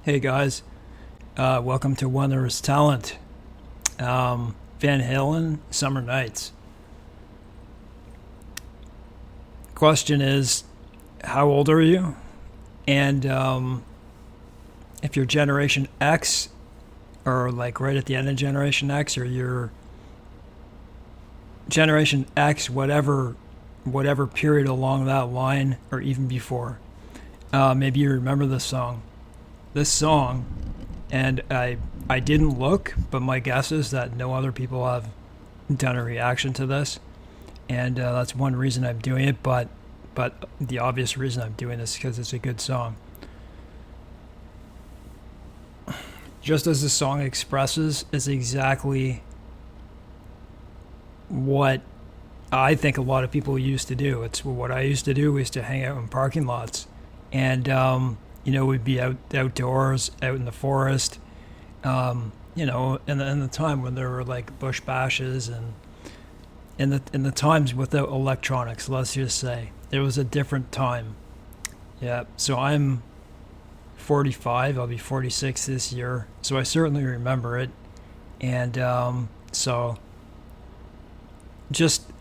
Hey guys, welcome to Wondrous Talent. Van Halen, Summer Nights. Question is, how old are you? And if you're Generation X, or like right at the end of Generation X, or you're Generation X, whatever period along that line, or even before, maybe you remember this song. This song, and I didn't look, but my guess is that no other people have done a reaction to this, and that's one reason I'm doing it. But the obvious reason I'm doing this is because it's a good song. Just as the song expresses, is exactly what I think a lot of people used to do. It's what I used to do. We used to hang out in parking lots, and we'd be outdoors, out in the forest, in the time when there were like bush bashes and in the times without electronics, let's just say. It was a different time. Yeah, so I'm 45, I'll be 46 this year, so I certainly remember it. And so just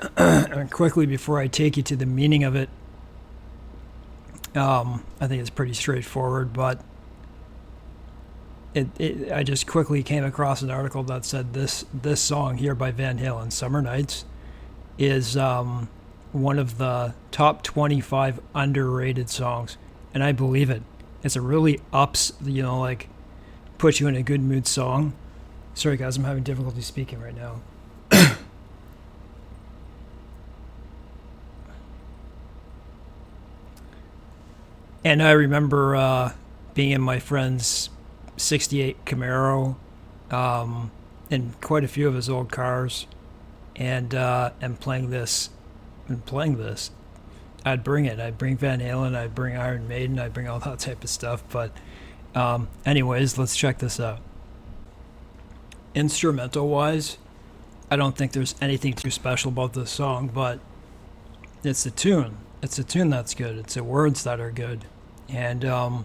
quickly before I take you to the meaning of it, I think it's pretty straightforward, but I just quickly came across an article that said this song here by Van Halen, Summer Nights, is one of the top 25 underrated songs, and I believe it. It's a really put you in a good mood song. Sorry guys, I'm having difficulty speaking right now. And I remember being in my friend's 68 Camaro, in quite a few of his old cars, and playing this. I'd bring it. I'd bring Van Halen. I'd bring Iron Maiden. I'd bring all that type of stuff. But anyways, let's check this out. Instrumental-wise, I don't think there's anything too special about this song, but it's the tune. It's a tune that's good. It's the words that are good. And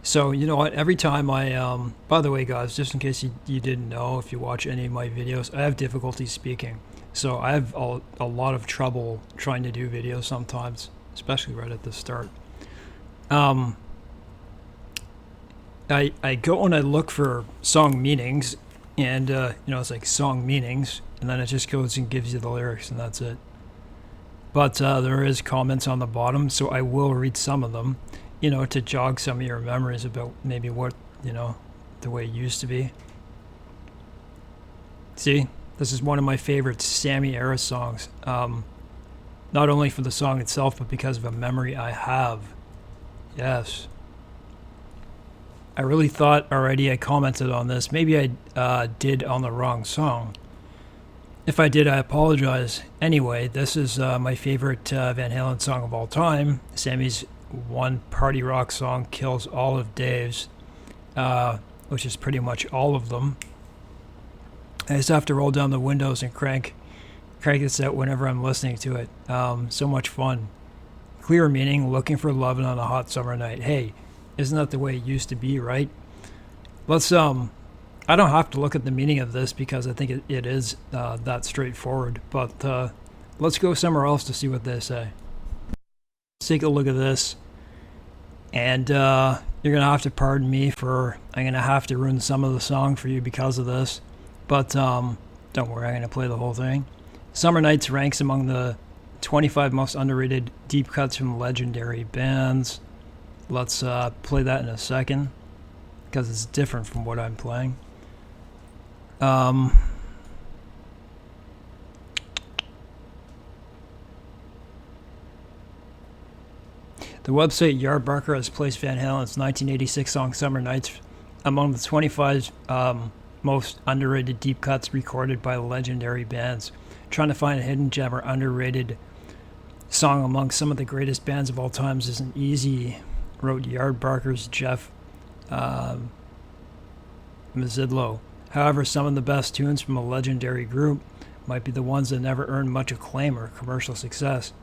so, you know what? Every time by the way, guys, just in case you didn't know, if you watch any of my videos, I have difficulty speaking. So I have a lot of trouble trying to do videos sometimes, especially right at the start. I go and I look for song meanings, and it's like song meanings, and then it just goes and gives you the lyrics, and that's it. But there is comments on the bottom, so I will read some of them, to jog some of your memories about maybe what, the way it used to be. See, this is one of my favorite Sammy era songs, not only for the song itself, but because of a memory I have. Yes. I really thought already I commented on this. Maybe I did on the wrong song. If I did, I apologize. Anyway, this is my favorite Van Halen song of all time. Sammy's one party rock song kills all of Dave's, which is pretty much all of them. I just have to roll down the windows and crank this out whenever I'm listening to it. So much fun. Clear meaning, looking for loving on a hot summer night. Hey, isn't that the way it used to be, right? Let's I don't have to look at the meaning of this because I think it is that straightforward. But let's go somewhere else to see what they say. Let's take a look at this. And you're going to have to pardon me I'm going to have to ruin some of the song for you because of this. But don't worry, I'm going to play the whole thing. Summer Nights ranks among the 25 most underrated deep cuts from legendary bands. Let's play that in a second because it's different from what I'm playing. The website Yardbarker has placed Van Halen's 1986 song Summer Nights among the 25 most underrated deep cuts recorded by legendary bands. Trying to find a hidden gem or underrated song among some of the greatest bands of all times isn't easy, wrote Yardbarker's Jeff Mazzidlo. However, some of the best tunes from a legendary group might be the ones that never earned much acclaim or commercial success.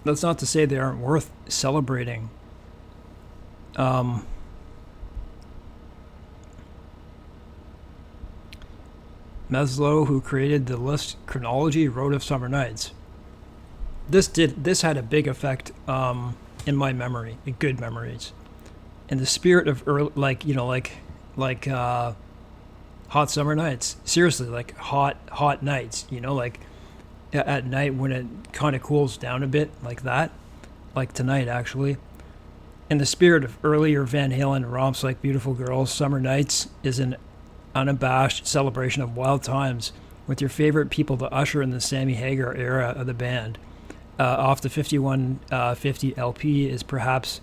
That's not to say they aren't worth celebrating. Meslow, who created the list chronology, wrote of Summer Nights. This had a big effect in my memory, in good memories. In the spirit of early, like hot summer nights. Seriously, like hot nights. Like at night when it kind of cools down a bit, like that, like tonight actually. In the spirit of earlier Van Halen romps like Beautiful Girls, Summer Nights is an unabashed celebration of wild times with your favorite people to usher in the Sammy Hagar era of the band. Off the 5150 LP is perhaps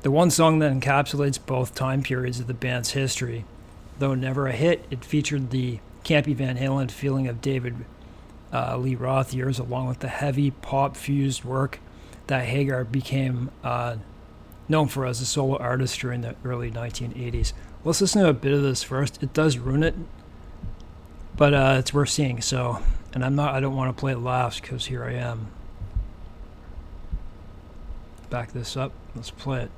the one song that encapsulates both time periods of the band's history. Though never a hit, it featured the campy Van Halen feeling of David Lee Roth years, along with the heavy pop-fused work that Hagar became known for as a solo artist during the early 1980s. Let's listen to a bit of this first. It does ruin it, but it's worth seeing. So, and I don't want to play it last because here I am. Back this up. Let's play it.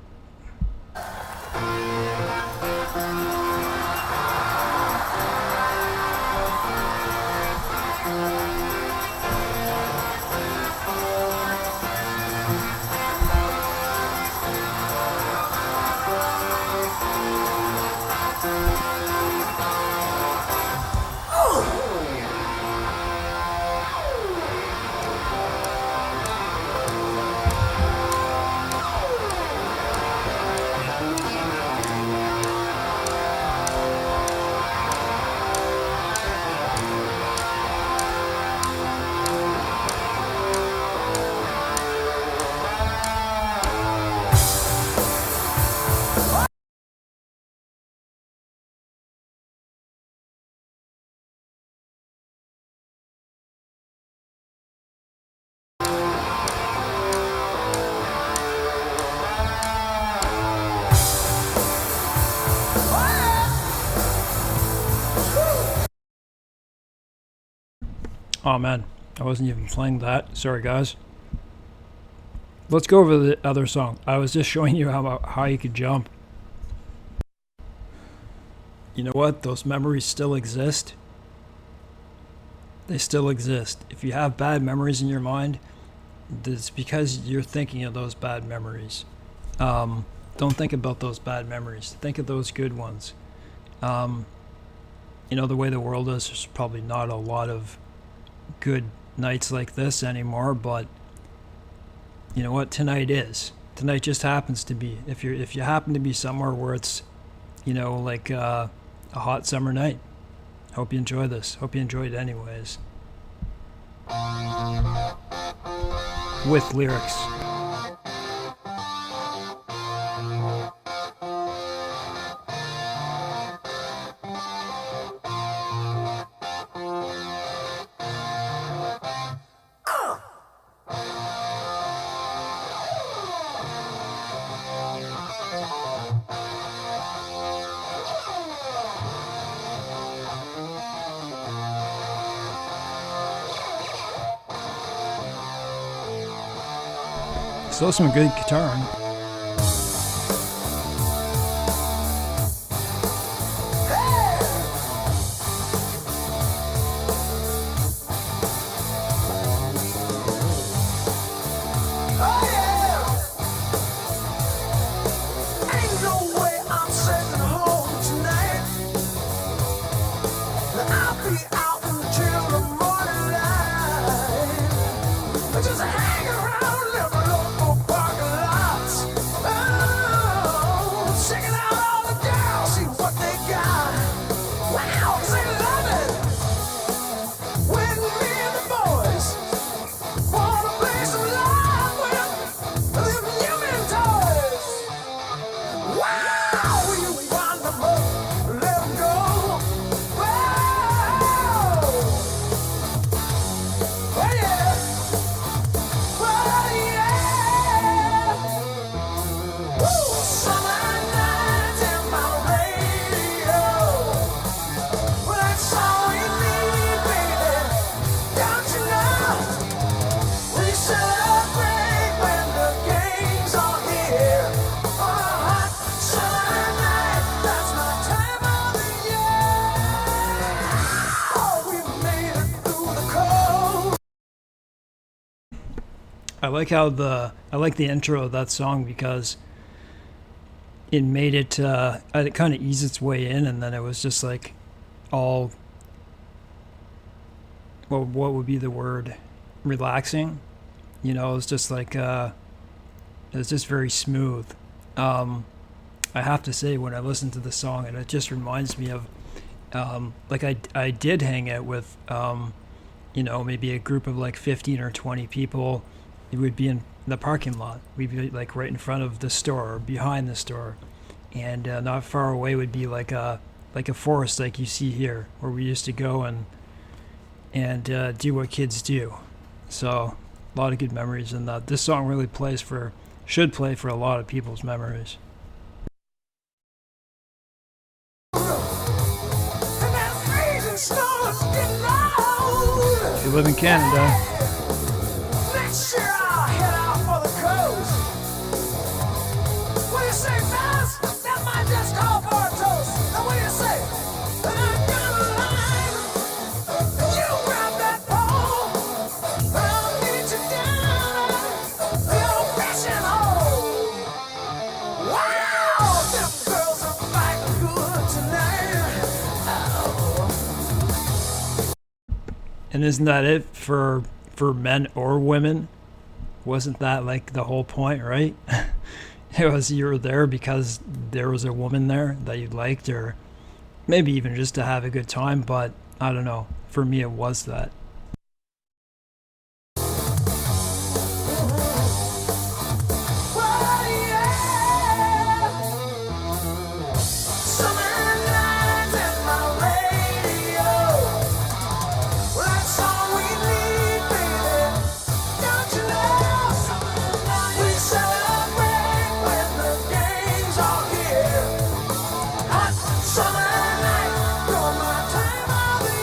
Oh man, I wasn't even playing that. Sorry guys. Let's go over the other song. I was just showing you how you could jump. You know what? Those memories still exist. They still exist. If you have bad memories in your mind, it's because you're thinking of those bad memories. Don't think about those bad memories. Think of those good ones. The way the world is, there's probably not a lot of good nights like this anymore, but you know what, tonight just happens to be, if you happen to be somewhere where it's like a hot summer night. Hope you enjoy this. Hope you enjoyed it anyways, with lyrics. Still some good guitar. Just hang around, never look for parking lots. I like how I like the intro of that song because it made it kind of eased its way in, and then it was just like all, well, what would be the word, relaxing. You know, it was just like it was just very smooth. Um, I have to say, when I listen to the song, and it just reminds me of like I did hang out with maybe a group of like 15 or 20 people. It would be in the parking lot. We'd be like right in front of the store or behind the store, and not far away would be like a forest like you see here, where we used to go and do what kids do. So a lot of good memories, and this song really should play for a lot of people's memories. And that freezing snow is getting loud. If you live in Canada, Next year I'll head out for the coast. What do you say, fellas? That might just call for a toast. Now what do you say? And I got a line. You grab that pole. I'll meet you down the old fishing hole. Wow, them girls are fighting good tonight. and isn't that it for men or women? Wasn't that like the whole point, right? It was, you were there because there was a woman there that you liked, or maybe even just to have a good time. But I don't know. For me, it was that. Well, yeah. Summer nights and my radio. Well, that's all we need, baby. Don't you know? We celebrate when the gang's all here. Hot summer night, you're my time of the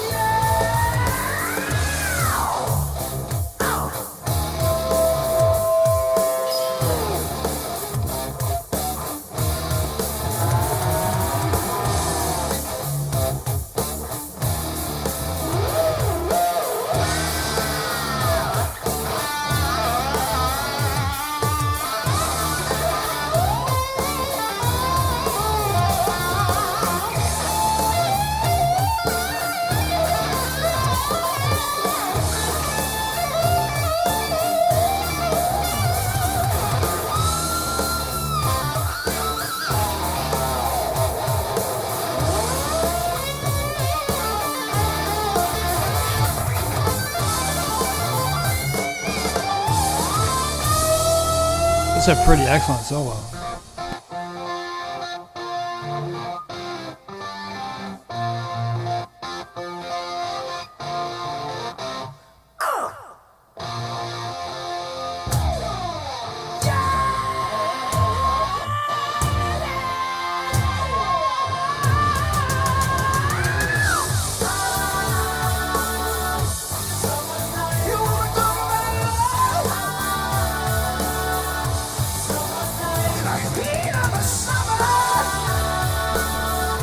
It's a pretty excellent solo.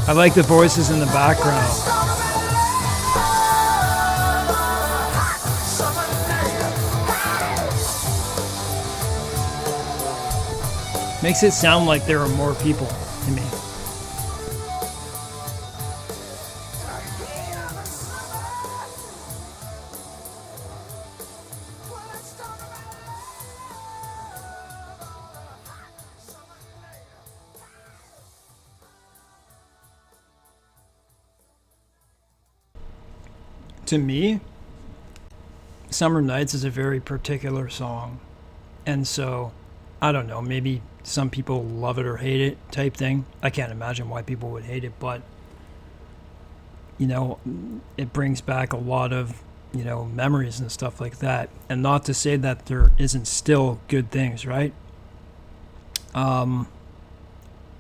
I like the voices in the background. Makes it sound like there are more people to me. To me, Summer Nights is a very particular song. And so, I don't know, maybe some people love it or hate it type thing. I can't imagine why people would hate it, but, it brings back a lot of, memories and stuff like that. And not to say that there isn't still good things, right? If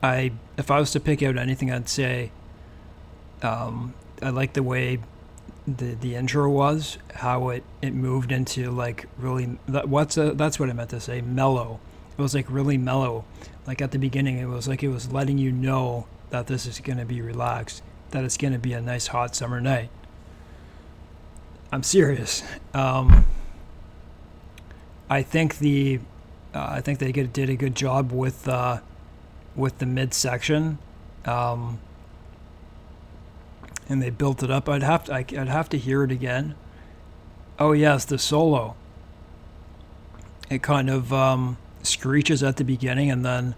I was to pick out anything, I'd say I like the way the intro was, how it moved into like really, that's what I meant to say, mellow. It was like really mellow. Like at the beginning, it was like it was letting you know that this is going to be relaxed, that it's going to be a nice hot summer night. I'm serious. I think I think they did a good job with the midsection, and they built it up. I'd have to hear it again. Oh yes, the solo. It kind of screeches at the beginning, and then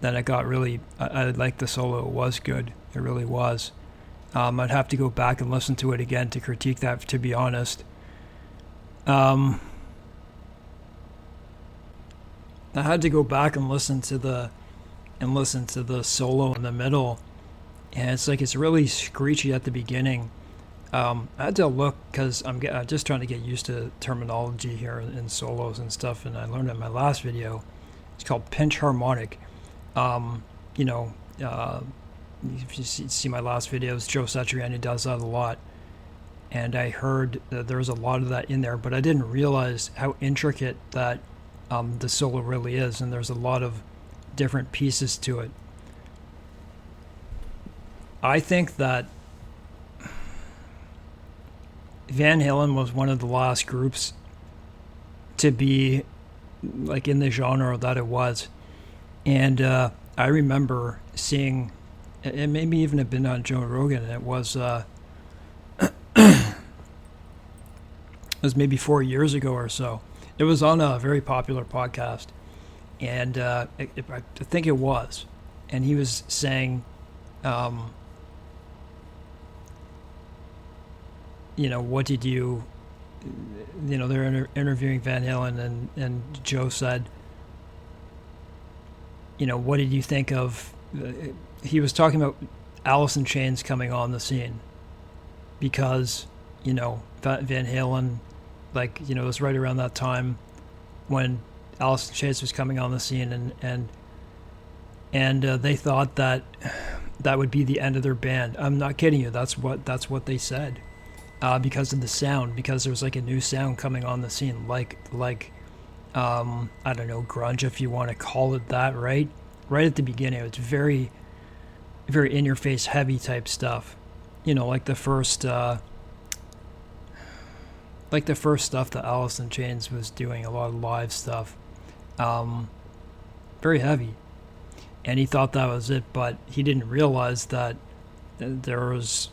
it got really. I liked the solo. It was good. It really was. I'd have to go back and listen to it again to critique that. To be honest, I had to go back and listen to the solo in the middle, and it's really screechy at the beginning. I had to look because I'm just trying to get used to terminology here in solos and stuff, and I learned it in my last video. It's called pinch harmonic. You know, if you see my last videos, Joe Satriani does that a lot, and I heard that there's a lot of that in there, but I didn't realize how intricate that the solo really is, and there's a lot of different pieces to it. I think that Van Halen was one of the last groups to be like in the genre that it was, and I remember seeing it. Maybe even have been on Joe Rogan, and it was it was maybe 4 years ago or so. It was on a very popular podcast, and I think it was, and he was saying, you know, what did you, you know, they're interviewing Van Halen, and Joe said, you know, what did you think of, he was talking about Alice in Chains coming on the scene, because, you know, Van Halen, like, you know, it was right around that time when Alice in Chains was coming on the scene, and they thought that would be the end of their band. I'm not kidding you. That's what they said, because of the sound, because there was like a new sound coming on the scene, like I don't know, grunge, if you want to call it that, right at the beginning. It was very, very in your face, heavy type stuff, you know, like the first stuff that Alice in Chains was doing, a lot of live stuff, very heavy, and he thought that was it, but he didn't realize that there was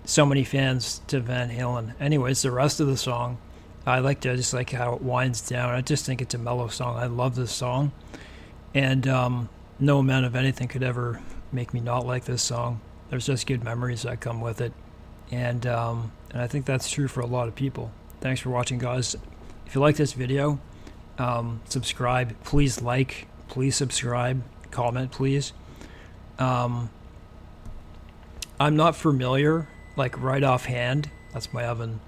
so many fans to Van Halen. Anyways, the rest of the song, I just like how it winds down. I just think it's a mellow song. I love this song, and no amount of anything could ever make me not like this song. There's just good memories that come with it, and I think that's true for a lot of people. Thanks for watching, guys. If you like this video, subscribe. Please like, please subscribe, comment, please. I'm not familiar, like right offhand, that's my oven,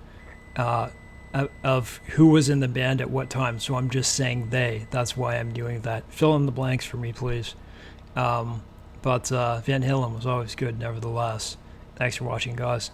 of who was in the band at what time, so I'm just saying they. That's why I'm doing that. Fill in the blanks for me, please. But Van Halen was always good, nevertheless. Thanks for watching, guys.